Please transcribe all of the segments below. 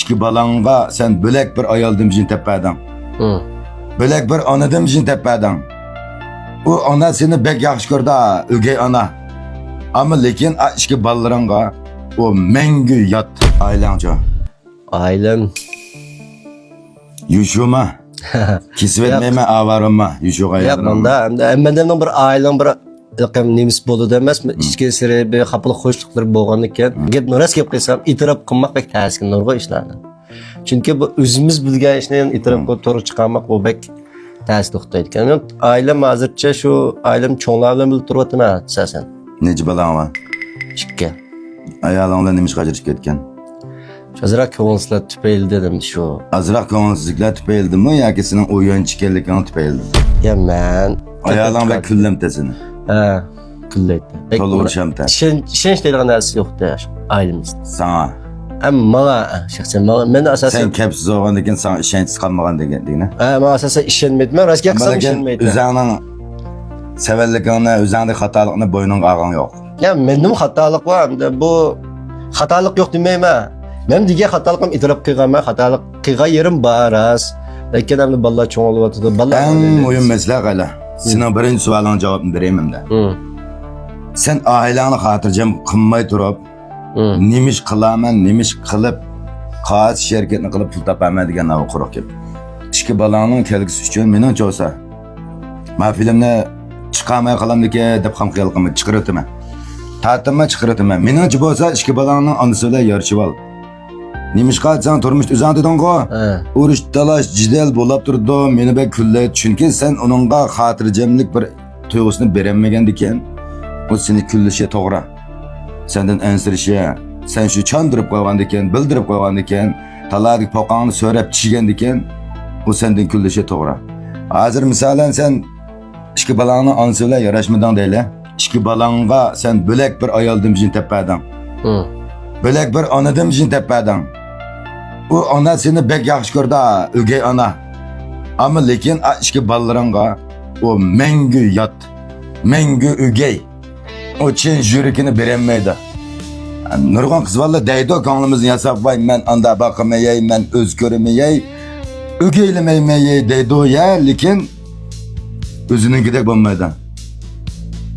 İşki balanga sen bölek bir ayaldım jin tepeden. Bölek bir anadım jin tepeden. O ana seni bek yaxşı gördü ha, ögey ana. Ama lekin işki ballarınga o mengü yat ailenca. Ailem. Yuşuma. Kisvetmeme avarıma yuşuk ayaldım. Yapmanda. Benden bir ailem bir nemis bolu demez mi? İçki seri bir kapılı hoşlukları boğanlıkken. Gep nuras gep kıysam itiraf kılmak bek təskin nurgu işlerine. Çünkü bu özümüz bilgen işleyen itiraf koyup toru çıkarmak o bek təskin tuhtaydı. Yani ailem hazırca şu ailem çoğlarla bilip durvatın ha sen. Neci balan var? Çıkke. Ayalığında nemiş kaçırış ketken? Azırak koğunsuzlar tüpeyli dedim şu. Azırak koğunsuzluklar tüpeyildi mi ya ki senin oyun çıkerlikten tüpeyildi? Ya men. Ayalığın ve küllemtesini. Ha, kıllıydı. Tolu uğraşamda. Şen işleydiğin neresi yoktu ya ailemizde. Sana. Ama bana şahsen ben de asasen... Sen kepsiz olgandayken sana işensiz kalmagan degene. Ama asasen işlenmedim. Ben rastgele kısam işlenmedim. Üzerinin severlikini, üzerindeki hatalıkını boynun ağan yok. Ya benim hatalık var. Bu hatalık yok demeyim ha. Benim diye hatalıkım itiraf kıyğam. Hatalık kıyğa yerim var az. Lakin hem de balla çoğun olup atıldı. En mühim mesele hala. Senin birinci sualına cevabını vereyim de. Sen aileni hatırcam kılmay durup, nemiş kılaman, nemiş kılıp, kağıt şirketini kılıp pul tapaman degan navi quruq gap. İşki balanın kelgisi üçün menimcha olsa, ma filmni chiqamay qolamdiki deb ham xiyol qilmay chiqiritaman. Ta'tilma chiqiritaman. Menimcha bo'lsa ishki balanning onasi bilan yarashib ol. Nemiş qalsan turmush uzan deding-ku? Urush talash jidal bo'lib turdi, meni bek kullaydi. Chunki sen uningga xotirjamlik bir tuyg'usini beramagan ekan. O seni külləşə toğra. Senden ensirişə, sen şu çandırıp qoyğan ekan, bildirib qoyğan ekan, taladik poqanı söyrəb çiğən ekan, o senden külləşə toğra. Hazır misalan sen işki balanın ansı bilan yaraşmadan deylə. İşki balanga sen bölek bir ayaldım jin tepeden. Bölek bir anadım jin tepeden. O ana seni bek yaxşı gördü ha, ögey ana. Ama lekin işki ballarınga o mengü yat, mengü ögey. O Çin jürikini beremeydi. Nurg'un qiz bola deydi, ko'nglimizni yasab qo'y, men anda boqmayay, men o'z ko'rmayay, o'gaylamayay deydi ya, lekin o'ziningidek bo'lmaydi.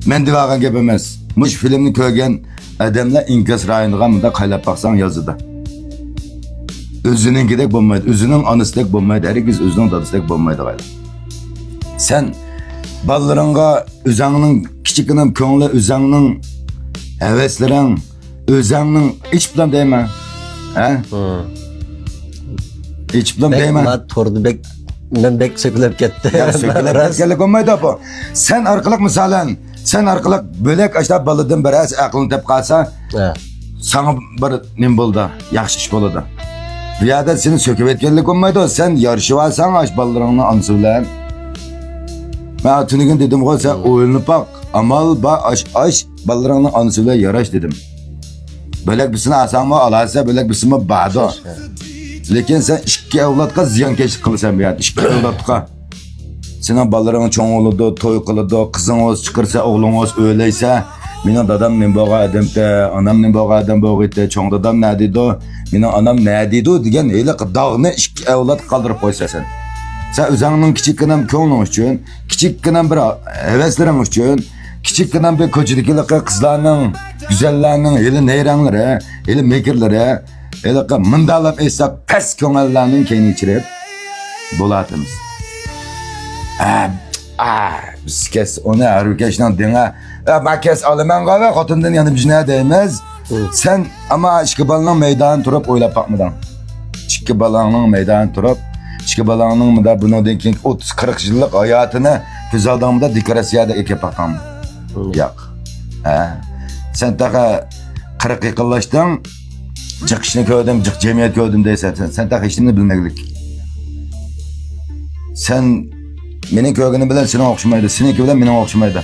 Men degan gap emas. Mush filmni ko'rgan odamlar inkas rayoniga bunda qaylab baqsang yozida. O'ziningidek bo'lmaydi, o'zining onasidek bo'lmaydi, harigiz o'zining dadasidek bo'lmaydi qayda. Sen ballarınga özənginin kiçikinin köngli, özənginin həvəslərin, özənginin iç plan deymə. Hə? İç plan deymə. Ben tordu ben bek sökülüp gitti. Ya sökülüp getkelik olmaydı bu. Sen arqılıq misalan, sen arqılıq bölek aşta balıdın biraz aqlını tep qalsa, sana bir nim buldu, yaxşı iş buludu. Riyada seni söküp etkenlik olmaydı. Sen yarışıp alsan aş ballarının anısı bilen. Ben tünügün dedim ki sen oyunu bak, amal bak, aş, ballarının anısıyla yaraş dedim. Bölek birisini asan mı alarsa, bölek birisini bağdı. Lekin sen iki evlatka ziyankeşlik kılırsan bir yer, iki evlatka. Senin ballarının çoğun oludu, toy kılıdı, kızın oğuz çıkırsa, oğlun oğuz öyleyse, benim dadam ne boğa adamdı, anam ne boğa adam boğuydu, çoğun dadam ne dedi, benim anam ne dedi, diyen öyle dağını iki evlat kaldırıp koysa sen. Sen özənginin kiçikkinem köngülün üçün, kiçikkinem bir heveslerin üçün, kiçikkinem bir koçilikli kızlarının, güzellerinin, eli neyranları, eli mekirleri, eli mındalap esap pes köngüllerinin keyni içirip bulatımız. Biz kes onu arıkeşten dine, ben kes alımen kahve katından yanı bizine değmez. Sen ama işki balının meydanı turup oylap bakmadan. İşki balının meydanı turup, İşki balanın da bunu denkin 30-40 yıllık hayatını göz aldığımda dekorasyada ekip bakalım. Yok. Sen daha 40 yıkıllaştın, cık işini gördüm, cık cemiyet gördüm deysen, sen daha işini bilmeklik. Sen benim köyünü bilen senin okşamaydı, seninki bilen benim okşamaydı.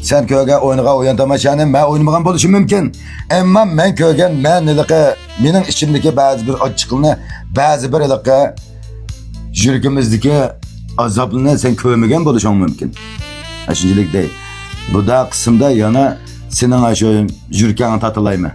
Sen köyge oynağa oyun tamaşanı, ben oynamagan buluşum mümkün. Ama ben köygen, ben benim içimdeki bazı bir açıklığını, bazı bir jürikimizdeki azablığını sen köymegen buluşan mümkün. Şimdilik değil. Bu da kısımda yana senin aşağı jürikeni tatılayım mı?